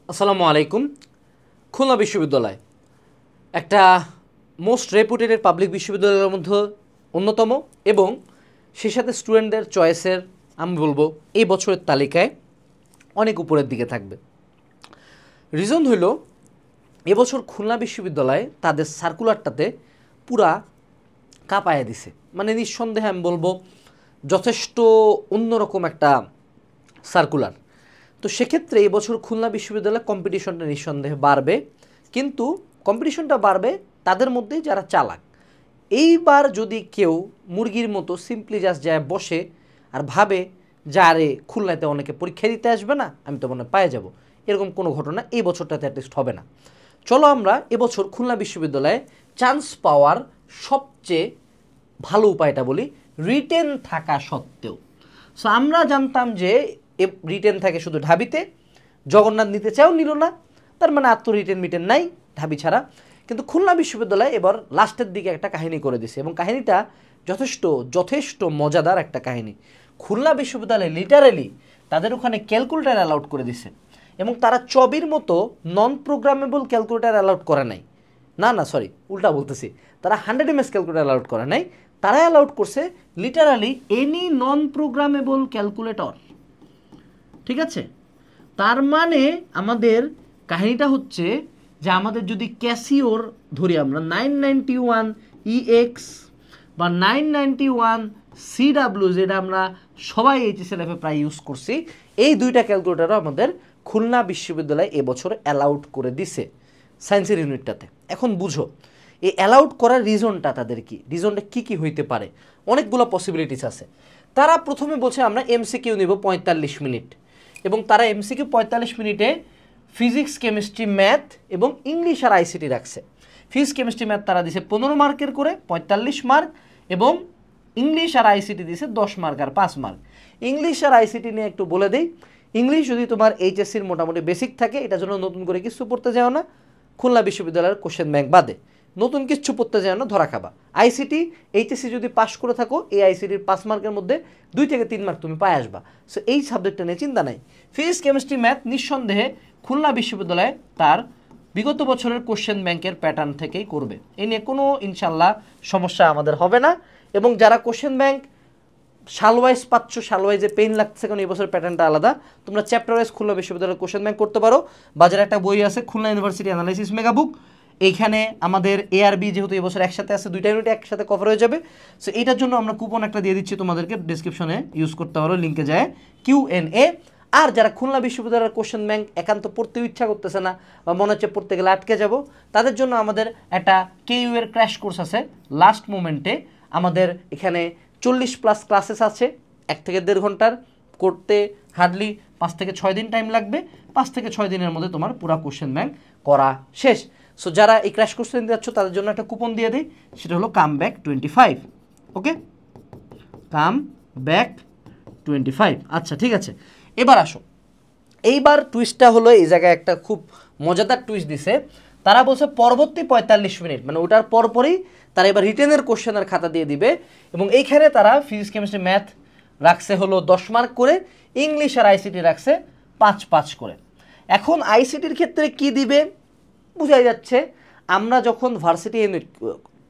আসসালামু আলাইকুম। খুলনা বিশ্ববিদ্যালয় একটা মোস্ট রেপুটেড পাবলিক বিশ্ববিদ্যালয়ের মধ্যে অন্যতম এবং সেই সাথে স্টুডেন্টদের চয়েসের আমি বলবো এই বছরের তালিকায় অনেক উপরের দিকে থাকবে। রিজন হইল এবছর খুলনা বিশ্ববিদ্যালয় তাদের সার্কুলারটাতে পুরা কাঁপায়া দিছে, মানে নিঃসন্দেহে আমি বলবো যথেষ্ট অন্যরকম একটা সার্কুলার। তো সেক্ষেত্রে এবছর খুলনা বিশ্ববিদ্যালয়ে কম্পিটিশনটা নিঃসন্দেহে বাড়বে, কিন্তু কম্পিটিশনটা বাড়বে তাদের মধ্যেই যারা চালাক। এইবার যদি কেউ মুরগির মতো সিম্পলি জাস্ট যায় বসে আর ভাবে যে আরে খুলনাতে অনেকে পরীক্ষা দিতে আসবে না, আমি তো মনে হয় পেয়ে যাব, এরকম কোনো ঘটনা এই বছরটাতে অ্যাটলিস্ট হবে না। চলো আমরা এবছর খুলনা বিশ্ববিদ্যালয়ে চান্স পাওয়ার সবচেয়ে ভালো উপায়টা বলি, রিটেন থাকা সত্ত্বেও। সো আমরা জানতাম যে রিটেন থাকে শুধু ঢাবিতে, জগন্নাথ নিতে চাও নিল না, তার মানে আত্ম রিটেন মিটেন নাই ঢাবি ছাড়া। কিন্তু খুলনা বিশ্ববিদ্যালয় এবার লাস্টের দিকে একটা কাহিনী করে দিছে এবং কাহিনীটা যথেষ্ট যথেষ্ট মজাদার একটা কাহিনী। খুলনা বিশ্ববিদ্যালয় লিটারেলি তাদের ওখানে ক্যালকুলেটার অ্যালাউড করে দিছে এবং তারা চবির মতো নন প্রোগ্রামেবল ক্যালকুলেটার অ্যালাউড করে নাই। সরি উল্টা বলতেছি, তারা 100 MS ক্যালকুলেটার অ্যালাউড করে নাই, তারা অ্যালাউড করছে লিটারালি এনি নন প্রোগ্রামেবল ক্যালকুলেটর। ঠিক আছে, তার মানে আমাদের কাহিনীটা হচ্ছে যে আমাদের যদি ক্যাসিওর ধরি আমরা 991 EX বা 991 CW, যেটা আমরা সবাই HSLF-এ প্রায় ইউজ করছি, এই দুইটা ক্যালকুলেটরও আমাদের খুলনা বিশ্ববিদ্যালয় এবছর অ্যালাউড করে দিছে সায়েন্সের ইউনিটটাতে। এখন বুঝো এই অ্যালাউড করার রিজনটা তাদের কি, রিজনটা কী হইতে পারে। অনেকগুলো পসিবিলিটিস আছে। তারা প্রথমে বলছে আমরা MCQ নিব 45 মিনিট, এবং তারা MCQ 45 মিনিটে ফিজিক্স, কেমিস্ট্রি, ম্যাথ এবং ইংলিশ আর ICT রাখছে। ফিজিক্স, কেমিস্ট্রি, ম্যাথ তারা দিছে 15 মার্কের করে 45 মার্ক, এবং ইংলিশ আর ICT দিছে 10 মার্ক আর 5 মার্ক। ইংলিশ আর ICT নিয়ে একটু বলে দিই, ইংলিশ যদি তোমার HSCর মোটামুটি বেসিক থাকে, এটার জন্য নতুন করে কিছু পড়তে যাও না, খুলনা বিশ্ববিদ্যালয়ের কোশ্চেন ব্যাংক বাদে নতুন কিছু পড়তে যাও না, ধরা খাবা। ICT HSC যদি পাস করে থাকো, এই ICTর 5 মার্কের মধ্যে 2 থেকে 3 মার্ক তুমি পায়ে আসবা। সো এই সাবজেক্টটা নিয়ে চিন্তা নাই। ফিজিক্স, কেমিস্ট্রি, ম্যাথ নিঃসন্দেহে খুলনা বিশ্ববিদ্যালয়ে তার বিগত বছরের কোশ্চেন ব্যাংকের প্যাটার্ন থেকেই করবে, এই নিয়ে কোনো ইনশাল্লাহ সমস্যা আমাদের হবে না। এবং যারা কোশ্চেন ব্যাংক সালওয়াইজ পাচ্ছ, সালওয়াইজে পেইন লাগছে কারণ এই বছর প্যাটার্নটা আলাদা, তোমরা চ্যাপ্টার ওয়াইজ খুলনা বিশ্ববিদ্যালয়ের কোশ্চেন ব্যাংক করতে পারো। বাজারে একটা বই আছে খুলনা ইউনিভার্সিটি অ্যানালাইসিস মেগা বুক, এইখানে আমাদের ARB যেহেতু এবছর একসাথে আছে, দুইটা ইউনিট একসাথে কভার হয়ে যাবে। সো এইটার জন্য আমরা কুপন একটা দিয়ে দিচ্ছি তোমাদেরকে, ডিসক্রিপশনে ইউজ করতে পারো, লিঙ্কে যায় Q&A। আর যারা খুলনা বিশ্ববিদ্যালয়ের কোশ্চেন ব্যাংক একান্ত পড়তে ইচ্ছা করতেছে না বা মনে হচ্ছে পড়তে গেলে আটকে যাব, তাদের জন্য আমাদের একটা KU এর ক্র্যাশ কোর্স আছে লাস্ট মোমেন্টে। আমাদের এখানে 40+ ক্লাসেস আছে, 1 থেকে 1.5 ঘন্টার, করতে হার্ডলি 5 থেকে 6 দিন টাইম লাগবে। 5 থেকে 6 দিনের মধ্যে তোমার পুরা কোশ্চেন ব্যাংক করা শেষ। সো যারা এই ক্র্যাশ কোর্স নিতে যাচ্ছ তাদের জন্য একটা কুপন দিয়ে দিই, সেটা হলো কামব্যাক 25। ওকে, কামব্যাক 25। আচ্ছা ঠিক আছে, এবার আসো। এইবার টুইস্টটা হলো এই জায়গায় একটা খুব মজাদার টুইস্ট দিছে। তারা বলছে পরবর্তী 45 মিনিট, মানে ওটার পরপরই তারা এবার রিটেনের কোশ্চেনের খাতা দিয়ে দিবে, এবং এইখানে তারা ফিজিক্স, কেমিস্ট্রি, ম্যাথ রাখছে হলো 10 মার্ক করে, ইংলিশ আর ICT রাখছে 5-5 করে। এখন ICTর ক্ষেত্রে কি দিবে বুঝাই যাচ্ছে, আমরা যখন ভার্সিটি ইউনিট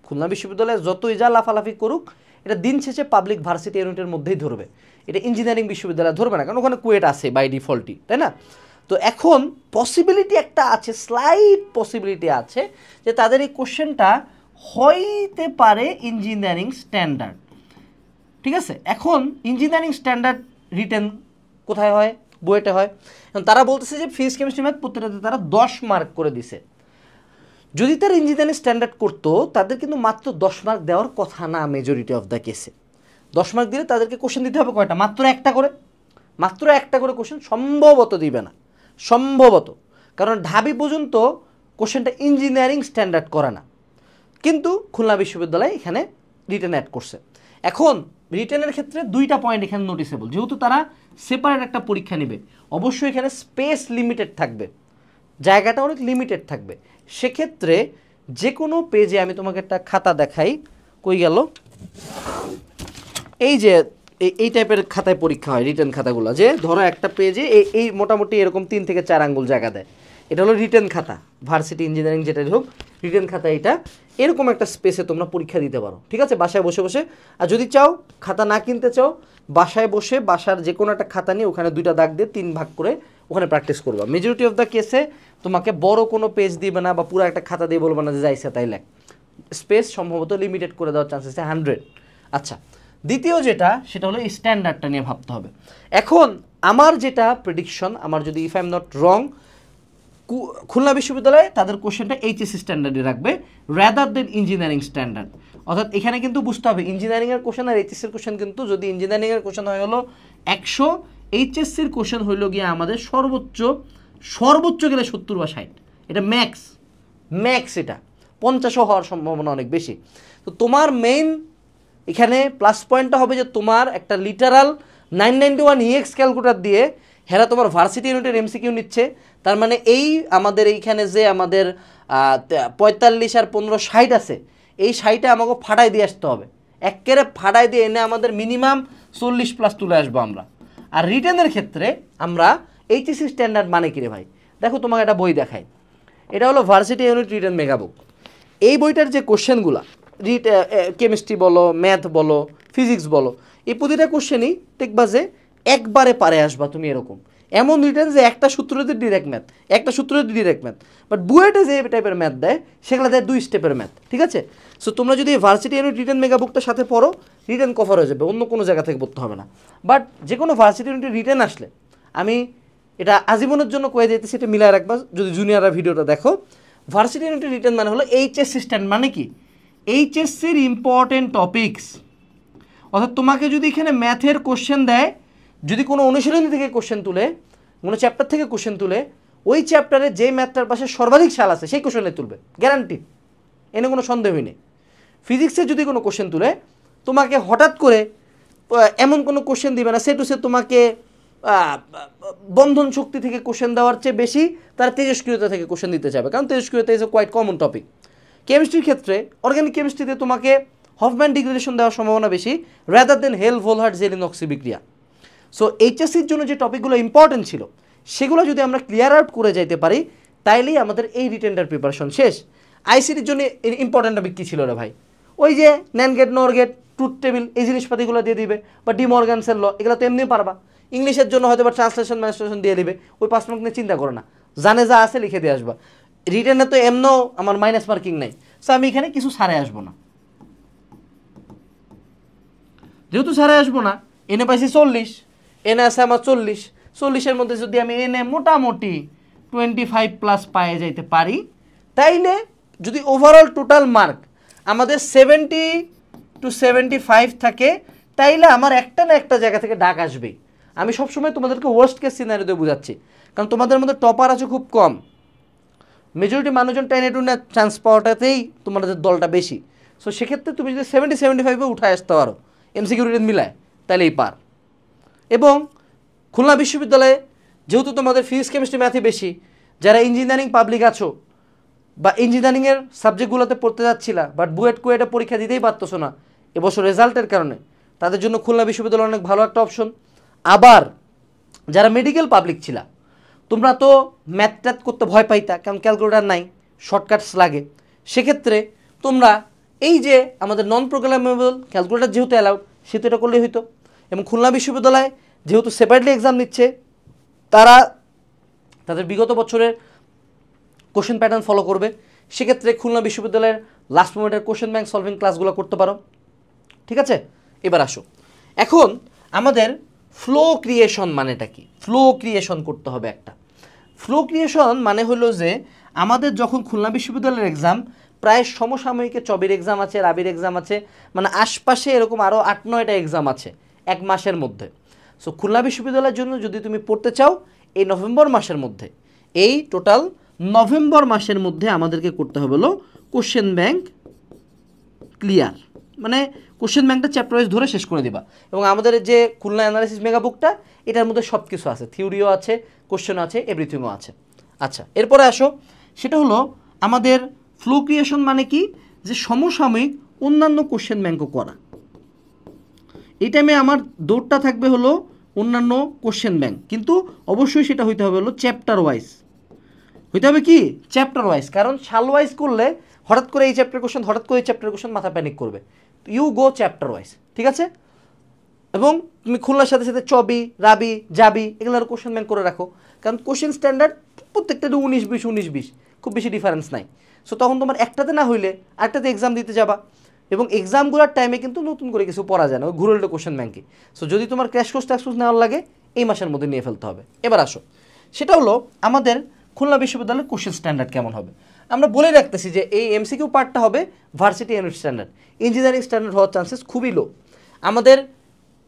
খুলনা বিশ্ববিদ্যালয়ে যতই যা লাফালাফি করুক, এটা দিন শেষে পাবলিক ভার্সিটি ইউনিটের মধ্যেই ধরবে, এটা ইঞ্জিনিয়ারিং বিশ্ববিদ্যালয় ধরবে না, কারণ ওখানে কুয়েট আছে বাই ডিফল্টই, তাই না? তো এখন পসিবিলিটি একটা আছে, স্লাইট পসিবিলিটি আছে যে তাদের এই কোশ্চেনটা হইতে পারে ইঞ্জিনিয়ারিং স্ট্যান্ডার্ড। ঠিক আছে, এখন ইঞ্জিনিয়ারিং স্ট্যান্ডার্ড রিটেন কোথায় হয়? বুয়েটে হয়। এখন তারা বলতেছে যে ফিজিক্স, কেমিস্ট্রি, ম্যাথ প্রত্যেকটাতে তারা 10 মার্ক করে দিছে। যদি তারা ইঞ্জিনিয়ারিং স্ট্যান্ডার্ড করতো, তাদের কিন্তু মাত্র 10 মার্ক দেওয়ার কথা না মেজরিটি অফ দ্য কেসে। 10 মার্ক দিলে তাদেরকে কোশ্চেন দিতে হবে কয়টা? মাত্র একটা করে কোশ্চেন সম্ভবত দিবে না, সম্ভবত, কারণ ঢাবি পর্যন্ত কোশ্চেনটা ইঞ্জিনিয়ারিং স্ট্যান্ডার্ড করে না, কিন্তু খুলনা বিশ্ববিদ্যালয় এখানে রিটেন অ্যাড করছে। এখন রিটেনের ক্ষেত্রে 2টা পয়েন্ট এখানে নোটিসেবল, যেহেতু তারা সেপারেট একটা পরীক্ষা নেবে, অবশ্যই এখানে স্পেস লিমিটেড থাকবে, জায়গাটা অনেক লিমিটেড থাকবে। সেক্ষেত্রে যে কোনো পেজে, আমি তোমাকে একটা খাতা দেখাই, কই গেল, এই যে এই টাইপের খাতায় পরীক্ষা হয় রিটেন খাতাগুলো, যে ধরো একটা পেজে এই মোটামুটি এরকম 3 থেকে 4 আঙ্গুল জায়গা দেয়, এটা হলো রিটেন খাতা, ভার্সিটি ইঞ্জিনিয়ারিং যেটাই হোক রিটেন খাতা। এটা এরকম একটা স্পেসে তোমরা পরীক্ষা দিতে পারো, ঠিক আছে, বাসায় বসে বসে। আর যদি চাও খাতা না কিনতে চাও, বাসায় বসে বাসার যে কোনো একটা খাতা নিয়ে ওখানে 2টা দাগ দিয়ে 3 ভাগ করে ওখানে প্র্যাকটিস করবা। মেজরিটি অফ দ্য কেসে তোমাকে বড় কোনো পেজ দিবে না বা পুরো একটা খাতা দিয়ে বলবে না যে যাইছে তাই লেখ, স্পেস সম্ভবত লিমিটেড করে দেওয়ার চান্সেস 100। আচ্ছা, দ্বিতীয় যেটা সেটা হলো স্ট্যান্ডার্ডটা নিয়ে ভাবতে হবে। এখন আমার যেটা প্রেডিকশন, আমার যদি if I am not wrong, Khulna বিশ্ববিদ্যালয়ে তাদের কোশ্চেনটা এইচএসসি স্ট্যান্ডার্ডে রাখবে রাদার দেন ইঞ্জিনিয়ারিং স্ট্যান্ডার্ড। অর্থাৎ এখানে কিন্তু বুঝতে হবে ইঞ্জিনিয়ারিংয়ের কোশ্চেন আর এইচএসসির কোশ্চেন কিন্তু, যদি ইঞ্জিনিয়ারিংয়ের কোশ্চেন হয় হলো 100, এইচএসসির কোশ্চেন হইল গিয়ে আমাদের সর্বোচ্চ গেলে 70 বা 60, এটা ম্যাক্স, এটা 50ও হওয়ার সম্ভাবনা অনেক বেশি। তো তোমার মেইন এখানে প্লাস পয়েন্টটা হবে যে তোমার একটা লিটারাল 991 EX ক্যালকুলেটর দিয়ে হেরা তোমার ভার্সিটি ইউনিটের এমসিকিউ নিচ্ছে। তার মানে এই আমাদের এইখানে যে আমাদের 45 আর 15 60 আছে, এই 60 আমাকে ফাটাই দিয়ে আসতে হবে, একেবারে ফাটাই দিয়ে এনে আমাদের মিনিমাম 40+ তুলে আসবো আমরা। আর রিটেনের ক্ষেত্রে আমরা এইচএসসি স্ট্যান্ডার্ড মানে কি রে ভাই, দেখো তোমাকে একটা বই দেখাই, এটা হলো ভার্সিটি ইউনিট রিটেন মেগাবুক। এই বইটার যে কোশ্চেনগুলো, কেমিস্ট্রি বলো, ম্যাথ বলো, ফিজিক্স বলো, এই প্রতিটা কোশ্চেনই দেখবা যে একবারে পারে আসবা তুমি, এরকম এমন রিটেন যে একটা সূত্র দিয়ে ডিরেক্ট ম্যাথ, একটা সূত্র দিয়ে ডিরেক্ট ম্যাথ। বাট বুয়েটে যে টাইপের ম্যাথ দেয় সেগুলো দেয় 2 স্টেপের ম্যাথ, ঠিক আছে। সো তোমরা যদি ভার্সিটি ইউনিট রিটেন মেগাবুকটার সাথে পড়ো, রিটেন কভার হয়ে যাবে, অন্য কোনো জায়গা থেকে পড়তে হবে না। বাট যে কোনো ভার্সিটি ইউনিটের রিটেন আসলে, আমি এটা আজীবনের জন্য কয়ে দিতেছি, এটা মিলায় রাখবা যদি জুনিয়ররা ভিডিওটা দেখো। ভার্সিটি ইউনিটের রিটেন মানে হলো এইচএসসি স্ট্যান্ড, মানে কি এইচএসসির ইম্পর্টেন্ট টপিকস। অর্থাৎ তোমাকে যদি এখানে ম্যাথের কোশ্চেন দেয়, যদি কোনো অনুশীলনী থেকে কোশ্চেন তুলে, কোনো চ্যাপ্টার থেকে কোশ্চেন তুলে, ওই চ্যাপ্টারে যে ম্যাথটার পাশে সর্বাধিক সাল আছে সেই কোশ্চেনে তুলবে, গ্যারান্টি, এনে কোনো সন্দেহই নেই। ফিজিক্সে যদি কোনো কোশ্চেন তুলে, তোমাকে হঠাৎ করে এমন কোনো কোশ্চেন দিবে না, সে টু সে তোমাকে বন্ধন শক্তি থেকে কোশ্চেন দেওয়ার চেয়ে বেশি তারা তেজস্ক্রিয়তা থেকে কোশ্চেন দিতে চাবে, কারণ তেজস্ক্রিয়তা is a quite common topic. কেমিস্ট্রির ক্ষেত্রে অর্গানিক কেমিস্ট্রিতে তোমাকে হফম্যান ডিগ্রেডেশন দেওয়ার সম্ভাবনা বেশি রাদার দেন হেল ভোলহার্ট জেলিনক্সি বিক্রিয়া। সো এইচএসসির জন্য যে টপিকগুলো ইম্পর্টেন্ট ছিল সেগুলো যদি আমরা ক্লিয়ার আউট করে যাইতে পারি, তাইলেই আমাদের এই রিটেন্ডার প্রিপারেশন শেষ। আইসিটির জন্য ইম্পর্টেন্ট টপিক কী ছিল রে ভাই, ওই যে ন্যান গেট, নর গেট, ট্রুথ টেবিল, এই জিনিসপাতিগুলো দিয়ে দিবে, বা ডি মর্গানসের ল, এগুলো তো এমনি পারবা। ইংলিশের জন্য হয়তো বা ট্রান্সলেশন ম্যান্সলেশন দিয়ে দিবে, ওই 5 মার্ক নিয়ে চিন্তা করো না, জানে যা আছে লিখে দিয়ে আসবা। রিটেনে তো এমনও আমার মাইনাস মার্কিং নাই, সো আমি এখানে কিছু সারে আসবো না, যেহেতু সারে আসবো না, এনে পাইছি 40, এনে আছে আমার 40-40-এর মধ্যে যদি আমি এনে মোটামুটি 25+ পায়ে যাইতে পারি, তাইলে যদি ওভারঅল টোটাল মার্ক আমাদের 70 to 75 থাকে, তাইলে আমার একটা না একটা জায়গা থেকে ডাক আসবে। আমি সবসময় তোমাদেরকে ওয়ার্স্ট কেস সিনারিও দিয়ে বোঝাচ্ছি, কারণ তোমাদের মধ্যে টপার আছে খুব কম, মেজরিটি মানুষজন 10-2 চান্স পাওয়াটাতেই তোমাদের দলটা বেশি। সো সেক্ষেত্রে তুমি যদি 70-75-এ উঠে আসতে পারো এমসিকিউ রিটেন মিলায়, তাহলেই পার। এবং খুলনা বিশ্ববিদ্যালয়ে যেহেতু তোমাদের ফিজিক্স কেমিস্ট্রি ম্যাথই বেশি, যারা ইঞ্জিনিয়ারিং পাবলিক আছো বা ইঞ্জিনিয়ারিংয়ের সাবজেক্টগুলোতে পড়তে যাচ্ছিলা বাট বুয়েট কুয়েটে পরীক্ষা দিতেই পারতেছো না এবছর রেজাল্টের কারণে, তাদের জন্য খুলনা বিশ্ববিদ্যালয় অনেক ভালো একটা অপশন। আবার যারা মেডিকেল পাবলিক ছিলা, তোমরা তো ম্যাথ ট্যাথ করতে ভয় পাইতা, কারণ ক্যালকুলেটার নাই, শর্টকাটস লাগে, সেক্ষেত্রে তোমরা এই যে আমাদের নন প্রোগ্রামেবল ক্যালকুলেটার যেহেতু অ্যালাউড, সেহেতু এটা করলেই হইতো। এবং খুলনা বিশ্ববিদ্যালয় যেহেতু সেপারেটলি এক্সাম নিচ্ছে, তারা তাদের বিগত বছরের কোশ্চেন প্যাটার্ন ফলো করবে, সেক্ষেত্রে খুলনা বিশ্ববিদ্যালয়ের লাস্ট মোমেন্টের কোশ্চেন ব্যাংক সলভিং ক্লাসগুলো করতে পারো, ঠিক আছে। এবার আসো, এখন আমাদের ফ্লো ক্রিয়েশন মানেটা কি? ফ্লো ক্রিয়েশন করতে হবে একটা। ফ্লো ক্রিয়েশন মানে হলো যে আমাদের যখন খুলনা বিশ্ববিদ্যালয়ের এক্সাম প্রায় সমসাময়িকে চবির এক্সাম আছে, রাবির এক্সাম আছে, মানে আশপাশে এরকম আরও 8-9টা এক্সাম আছে এক মাসের মধ্যে। সো খুলনা বিশ্ববিদ্যালয়ের জন্য যদি তুমি পড়তে চাও এই নভেম্বর মাসের মধ্যে, এই টোটাল নভেম্বর মাসের মধ্যে আমাদেরকে করতে হবে হলো কোশ্চেন ব্যাংক ক্লিয়ার, মানে কোশ্চেন ব্যাংকটা চ্যাপ্টার ওয়াইজ ধরে শেষ করে দিবা। এবং আমাদের যে খুলনা অ্যানালাইসিস মেগা বুকটা, এটার মধ্যে সব কিছু আছে, থিওরিও আছে, কোশ্চেনও আছে, এভরিথিংও আছে। আচ্ছা, এরপরে আসো, সেটা হলো আমাদের ফ্লো ক্রিয়েশন মানে কি, যে সমসাময়িক অন্যান্য কোশ্চেন ব্যাংকও করা। এই টাইমে আমার দৌড়টা থাকবে হলো অন্যান্য কোশ্চেন ব্যাংক, কিন্তু অবশ্যই সেটা হইতে হবে হলো চ্যাপ্টার ওয়াইজ, হইতে হবে কি চ্যাপ্টার ওয়াইজ, কারণ সাল ওয়াইজ করলে হঠাৎ করে এই চ্যাপ্টার কোশ্চেন, হঠাৎ করে এই চ্যাপ্টার কোশ্চেন, মাথা প্যানিক করবে। ইউ গো চ্যাপ্টার ওয়াইজ, ঠিক আছে? এবং তুমি খুলনার সাথে সাথে চবি, রাবি, জাবি এগুলোর কোশ্চেন ব্যাংক করে রাখো, কারণ কোশ্চেন স্ট্যান্ডার্ড প্রত্যেকটা 19-20 খুব বেশি ডিফারেন্স নাই। সো তখন তোমার একটাতে না হইলে আরেকটাতে এক্সাম দিতে যাবা, এবং এক্সামগুলোর টাইমে কিন্তু নতুন করে কিছু পড়া যায় না, ওই ঘুরে উল্টো কোশ্চেন ব্যাংকে। সো যদি তোমার ক্র্যাশ কোর্স ট্যাক্স কোর্স নেওয়ার লাগে এই মাসের মধ্যে নিয়ে ফেলতে হবে। এবার আসো, সেটা হলো আমাদের খুলনা বিশ্ববিদ্যালয়ের কোশ্চেন স্ট্যান্ডার্ড কেমন হবে। আমরা বলে রাখতেছি যে এই এমসিকিউ পার্টটা হবে varsity unit standard, engineering standard হওয়ার চান্সেস খুবই লো। আমাদের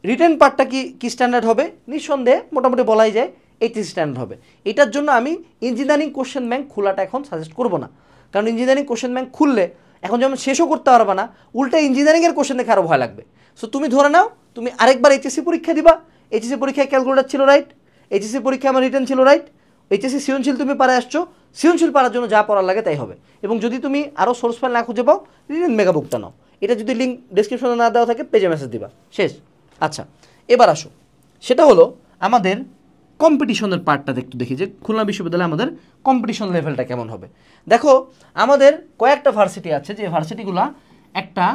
রিটেন পার্টটা কি স্ট্যান্ডার্ড হবে, নিঃসন্দেহে মোটামুটি বলাই যায় এইচএসসি স্ট্যান্ডার্ড হবে। এটার জন্য আমি ইঞ্জিনিয়ারিং কোশ্চেন ব্যাংক খোলাটা এখন সাজেস্ট করব না, কারণ ইঞ্জিনিয়ারিং কোশ্চেন ব্যাংক খুললে এখন যেমন শেষও করতে পারবে না, উল্টা ইঞ্জিনিয়ারিংয়ের কোশ্চেন দেখে আরও ভয় লাগবে। সো তুমি ধরে নাও তুমি আরেকবার এইচএসসি পরীক্ষা দিবা, এইচএসসি পরীক্ষায় ক্যালকুলেটার ছিল রাইট, এইচএসসি পরীক্ষা আমার রিটেন ছিল রাইট, এইচএসসি সৃজনশীল তুমি পারে আসছো, সৃজনশীল পারার জন্য যা পড়ার লাগে তাই হবে। এবং যদি তুমি আরও সোর্স ফাইল না খুঁজে পাও, রিটেন মেগা বুকটা নাও, এটা যদি লিঙ্ক ডেসক্রিপশনে না দেওয়া থাকে পেজে মেসেজ দিবা, শেষ। আচ্ছা এবার আসো, সেটা হলো আমাদের কম্পিটিশনের পার্টটা একটু দেখি যে খুলনা বিশ্ববিদ্যালয়ে আমাদের কম্পিটিশন লেভেলটা কেমন হবে। দেখো আমাদের কয়েকটা ভার্সিটি আছে, যে ভার্সিটিগুলো একটা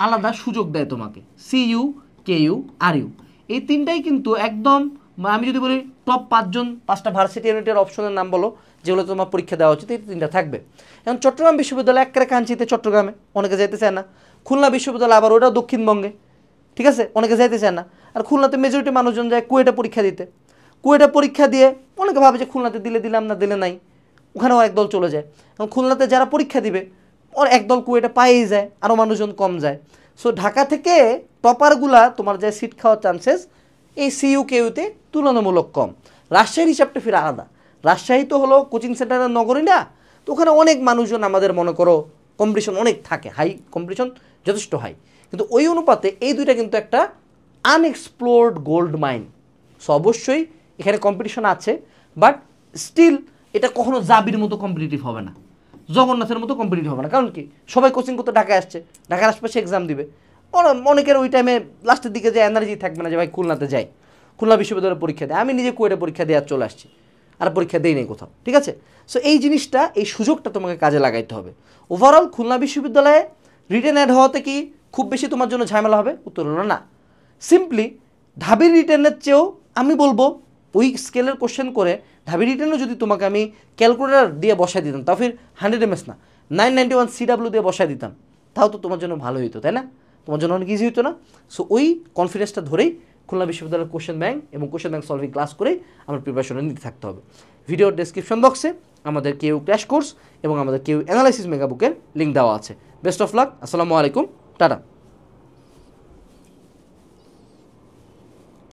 আলাদা সুযোগ দেয় তোমাকে, সিইউ, কেইউ, আরইউ, এই তিনটাই কিন্তু একদম, আমি যদি বলি টপ 5টা ভার্সিটি ইউনিটের অপশনের নাম বলো যেগুলো তোমার পরীক্ষা দেওয়া উচিত, এই তিনটা থাকবে। এখন চট্টগ্রাম বিশ্ববিদ্যালয় একেবারে কাঞ্চিতে, চট্টগ্রামে অনেকে যেতে চায় না, খুলনা বিশ্ববিদ্যালয় আবার ওটাও দক্ষিণবঙ্গে, ঠিক আছে, অনেকে যাইতে চায় না। আর খুলনাতে মেজরিটি মানুষজন যায় কুয়েটা পরীক্ষা দিতে, কুয়েটা পরীক্ষা দিয়ে অনেকে ভাবে যে খুলনাতে দিলে দিলাম, না দিলে নাই, ওখানেও একদল চলে যায়। এবং খুলনাতে যারা পরীক্ষা দিবে ওর একদল কুয়েটা পাইয়েই যায়, আরও মানুষজন কম যায়। সো ঢাকা থেকে টপারগুলা তোমার যায় সিট খাওয়ার চান্সেস এই সিইউ কেইউতে তুলনামূলক কম। রাজশাহীর হিসাবটা ফির আলাদা, রাজশাহী তো হলো কোচিং সেন্টারের নগরী না, তো ওখানে অনেক মানুষজন আমাদের মনে করো কম্পিটিশন অনেক থাকে, হাই কম্পিটিশন যথেষ্ট হাই, কিন্তু ওই অনুপাতে এই দুইটা কিন্তু একটা আনএক্সপ্লোর্ড গোল্ড মাইন। সো অবশ্যই এখানে কম্পিটিশন আছে, বাট স্টিল এটা কখনো জাবির মতো কম্পিটিটিভ হবে না, জগন্নাথের মতো কম্পিটিটিভ হবে না। কারণ কি সবাই কোচিং করতে ঢাকায় আসছে, ঢাকার আশপাশে এক্সাম দিবে, অনেকের ওই টাইমে লাস্টের দিকে যে এনার্জি থাকবে না যে ভাই খুলনাতে যাই, খুলনা বিশ্ববিদ্যালয়ের পরীক্ষা দেয়। আমি নিজে কুয়েটে পরীক্ষা দেওয়ার চলে আসছি, আর পরীক্ষা দেই নেই কোথাও, ঠিক আছে? সো এই জিনিসটা, এই সুযোগটা তোমাকে কাজে লাগাইতে হবে। ওভারঅল খুলনা বিশ্ববিদ্যালয়ে রিটেন অ্যাড হওয়াতে কি খুব বেশি তোমার জন্য ঝামেলা হবে? উত্তর হলো না। সিম্পলি ঢাবির রিটেনের চেয়েও আমি বলবো ওই স্কেলের কোশ্চেন করে ঢাবি রিটেনও যদি তোমাকে আমি ক্যালকুলেটার দিয়ে বসাই দিতাম, তাও ফির 100 MS না 991 CW দিয়ে বসাই দিতাম, তাও তো তোমার জন্য ভালো হইতো, তাই না? তোমার জন্য অনেক ইজি হইতো না? সো ওই কনফিডেন্সটা ধরেই খুলনা বিশ্ববিদ্যালয়ের কোশ্চেন ব্যাংক এবং কোশ্চেন ব্যাংক সলভিং ক্লাস করেই আমার প্রিপারেশনে নিতে থাকতে হবে। ভিডিওর ডেসক্রিপশন বক্সে আমাদের কেউ ক্র্যাশ কোর্স এবং আমাদের কেউ অ্যানালাইসিস মেগাবুকের লিঙ্ক দেওয়া আছে। বেস্ট অফ লাক, আসসালামু আলাইকুম, টাটা।